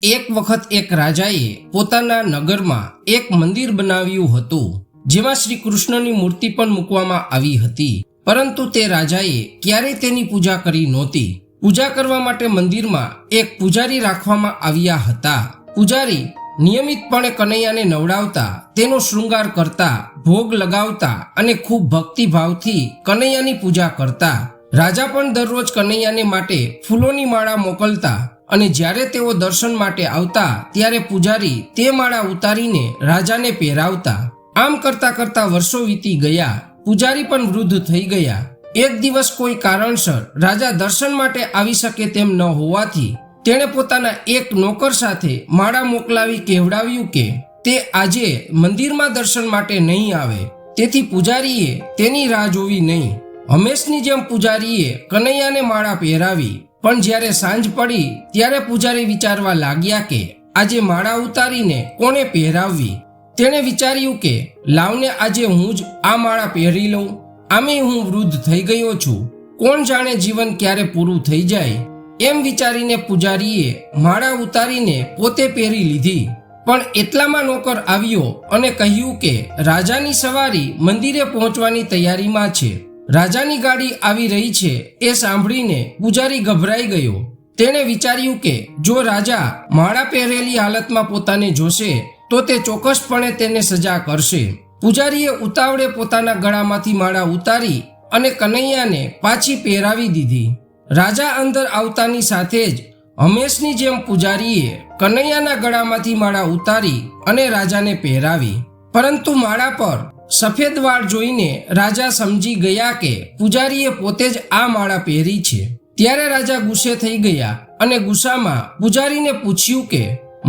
એક વખત એક રાજાએ પોતાના નગરમાં એક મંદિર બનાવ્યું હતું, જેમાં શ્રી કૃષ્ણની મૂર્તિ પણ મૂકવામાં આવી હતી. પરંતુ તે રાજાએ ક્યારેય તેની પૂજા કરી નહોતી. પૂજા કરવા માટે મંદિરમાં એક પૂજારી રાખવામાં આવ્યા હતા. પૂજારી નિયમિતપણે કનૈયાને નવડાવતા, તેનો શૃંગાર કરતા, ભોગ લગાવતા અને ખૂબ ભક્તિભાવથી કનૈયાની પૂજા કરતા. રાજા પણ દરરોજ કનૈયાને માટે ફૂલોની માળા મોકલતા અને જ્યારે તેઓ દર્શન માટે આવતા ત્યારે પૂજારી તે માળા ઉતારીને રાજાને પહેરાવતા. આમ કરતા કરતા વર્ષો વીતી ગયા. પૂજારી પણ વૃદ્ધ થઈ ગયા. એક દિવસ કોઈ કારણસર રાજા દર્શન માટે આવી શકે તેમ ન હોવાથી તેણે પોતાના એક નોકર સાથે માળા મોકલાવી કહેવડાવ્યું કે તે આજે મંદિરમાં દર્શન માટે નહીં આવે. તેથી પૂજારીએ તેની રાહ જોવી નહીં. હંમેશની જેમ પૂજારીએ કનૈયાને માળા પહેરાવી. પણ જ્યારે સાંજ પડી ત્યારે પૂજારી વિચારવા લાગ્યા કે આજે માળા ઉતારીને કોને પહેરાવવી. તેણે વિચાર્યું કે લાવને આજે હું જ આ માળા પહેરી લઉં. આમે હું વૃદ્ધ થઈ ગયો છું, કોણ જાણે જીવન ક્યારે પૂરું થઈ જાય. એમ વિચારીને પૂજારીએ માળા ઉતારીને પોતે પહેરી લીધી. પણ એટલામાં નોકર આવ્યો અને કહ્યું કે રાજાની સવારી મંદિરે પહોંચવાની તૈયારીમાં છે. રાજાની ગાડી આવી રહી છે. એ સાંભળીને પૂજારી ગભરાઈ ગયો. તેણે વિચાર્યું કે જો રાજા માળા પહેરેલી હાલતમાં પોતાને જોશે તો તે ચોક્કસપણે તેને સજા કરશે. પૂજારીએ ઉતાવળે પોતાના ગળામાંથી માળા ઉતારી અને કનૈયાને પાછી પહેરાવી દીધી. રાજા અંદર આવતાની સાથે જ હંમેશની જેમ પૂજારીએ કનૈયાના ગળામાંથી માળા ઉતારી અને રાજાને પહેરાવી. પરંતુ માળા પર સફેદ વાળ જોઈને રાજા સમજી ગયા કે પૂજારીએ પોતે જ આ માળા પહેરી છે. ત્યારે રાજા ગુસ્સે થઈ ગયા અને ગુસ્સામાં પૂજારીને પૂછ્યું કે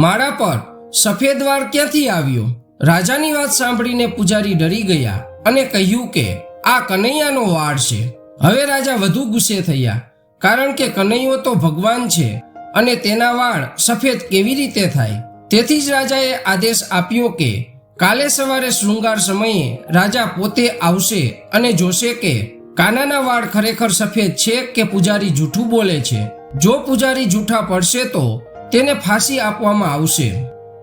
માળા પર સફેદ વાળ ક્યાંથી આવ્યો. રાજાની વાત સાંભળીને પૂજારી ડરી ગયા અને કહ્યું કે આ કનૈયાનો વાળ છે. હવે રાજા વધુ ગુસ્સે થયા, કારણ કે કનૈયો તો ભગવાન છે અને તેના વાળ સફેદ કેવી રીતે થાય. તેથી જ રાજાએ આદેશ આપ્યો કે કાલે સવારે શૃંગાર સમયે રાજા પોતે આવશે અને જોશે કે કાનાના વાળ ખરેખર સફેદ છે કે પૂજારી જૂઠું બોલે છે. જો પૂજારી જૂઠા પડશે તો તેને ફાંસી આપવામાં આવશે.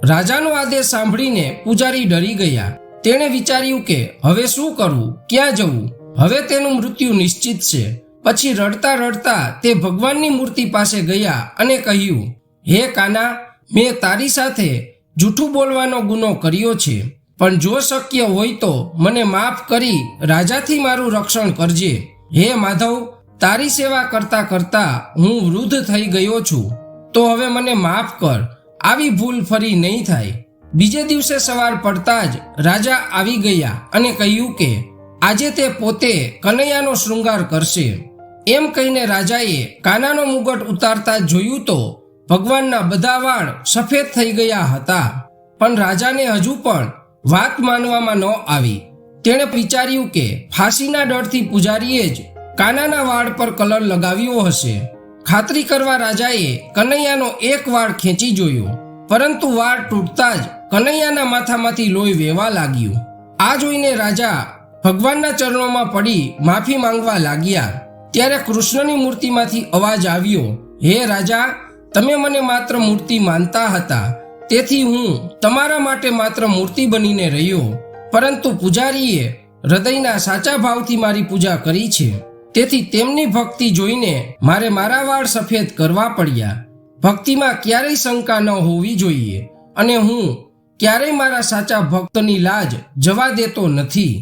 રાજાનો આદેશ સાંભળીને પૂજારી ડરી ગયા. તેણે વિચાર્યું કે હવે શું કરવું, ક્યાં જવું. હવે તેનું મૃત્યુ નિશ્ચિત છે. પછી રડતા રડતા તે ભગવાનની મૂર્તિ પાસે ગયા અને કહ્યું, હે કાના, મેં તારી સાથે જૂઠું બોલવાનો ગુનો કર્યો છે, પણ જો શક્ય હોય તો મને માફ કરી રાજાથી મારું રક્ષણ કરજે. હે માધવ, તારી સેવા કરતા કરતા હું વૃદ્ધ થઈ ગયો છું, તો હવે મને માફ કર. આવી ભૂલ ફરી નહીં થાય. બીજે દિવસે સવાર પડતા જ રાજા આવી ગયા અને કહ્યું કે આજે તે પોતે કનૈયાનો શૃંગાર કરશે. એમ કહીને રાજાએ કાનાનો મુગટ ઉતારતા જોયું તો ભગવાનના બધા વાળ સફેદ થઈ ગયા હતા. પણ રાજાને હજુ પણ વાત માનવામાં ન આવી. તેણે વિચાર્યું કે ફાંસીના ડરથી પૂજારીએ જ કાનાના વાળ પર કલર લગાવ્યો હશે. ખાતરી કરવા રાજાએ કનૈયાનો એક વાળ ખેંચી જોયો, પરંતુ વાળ તૂટતા જ કનૈયાના માથામાંથી લોહી વહેવા લાગ્યું. આ જોઈને રાજા ભગવાનના ચરણોમાં પડી માફી માંગવા લાગ્યા. ત્યારે કૃષ્ણની મૂર્તિમાંથી અવાજ આવ્યો, હે રાજા, તમે મને માત્ર મૂર્તિ માનતા હતા, તેથી હું તમારા માટે માત્ર મૂર્તિ બનીને રહ્યો. પરંતુ પૂજારીએ હૃદયના સાચા ભાવથી મારી પૂજા કરી છે, તેથી તેમની ભક્તિ જોઈને મારે મારા વાળ સફેદ કરવા પડ્યા. ભક્તિમાં ક્યારેય શંકા ન હોવી જોઈએ અને હું ક્યારેય મારા સાચા ભક્તની લાજ જવા દેતો નથી.